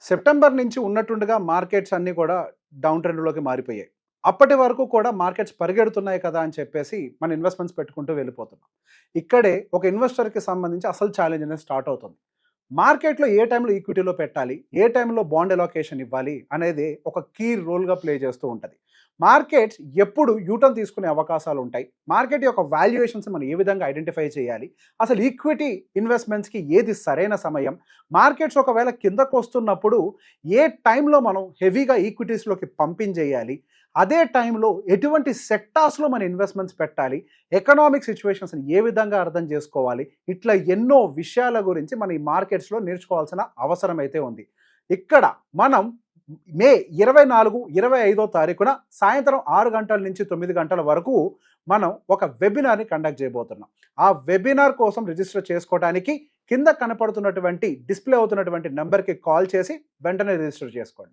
September నుంచి ఉన్నట్టుండగా markets అన్నీ కూడా డౌన్ ట్రెండ్‌లోకి మారిపోయాయి. అప్పటి వరకు కూడా మార్కెట్స్ పరిగెడుతున్నాయి కదా అని చెప్పేసి మన ఇన్వెస్ట్‌మెంట్స్ పెట్టుకుంటూ వెళ్ళిపోతున్నాం. ఇక్కడే ఒక ఇన్వెస్టర్‌కి సంబంధించి అసలు ఛాలెంజ్ అనేది స్టార్ట్ అవుతుంది. మార్కెట్‌లో ఏ టైంలో ఈక్విటీలో పెట్టాలి? ఏ టైంలో బాండ్ అలొకేషన్ ఇవ్వాలి? అనేది ఒక కీ రోల్‌గా ప్లే చేస్తూ ఉంటది. మార్కెట్స్ ఎప్పుడు యూటర్న్ తీసుకునే అవకాశాలుంటాయి? మార్కెట్ యొక్క వాల్యుయేషన్స్ మనం ఏ విధంగా ఐడెంటిఫై చేయాలి? అసలు ఈక్విటీ ఇన్వెస్ట్‌మెంట్స్‌కి ఏది సరైన సమయం? మార్కెట్స్ ఒకవేళ కిందకొస్తున్నప్పుడు ఏ టైంలో మనం హెవీగా ఈక్విటీస్‌లోకి పంపింజేయాలి? అదే టైంలో ఎటువంటి సెక్టార్స్‌లో మన ఇన్వెస్ట్‌మెంట్స్ పెట్టాలి? ఎకనామిక్ సిట్యుయేషన్స్‌ని ఏ విధంగా అర్థం చేసుకోవాలి? ఇట్లా ఎన్నో విషయాల గురించి మన ఈ మార్కెట్స్‌లో నేర్చుకోవాల్సిన అవసరం అయితే ఉంది. ఇక్కడ మనం మే 24, 25 తారీఖున సాయంత్రం 6 గంటల నుంచి 9 గంటల వరకు మనం ఒక వెబినార్‌ని కండక్ట్ చేయబోతున్నాం. ఆ వెబినార్ కోసం రిజిస్టర్ చేసుకోవడానికి కింద కనపడుతున్నటువంటి డిస్‌ప్లే అవుతున్నటువంటి నంబర్‌కి కాల్ చేసి వెంటనే రిజిస్టర్ చేసుకోండి.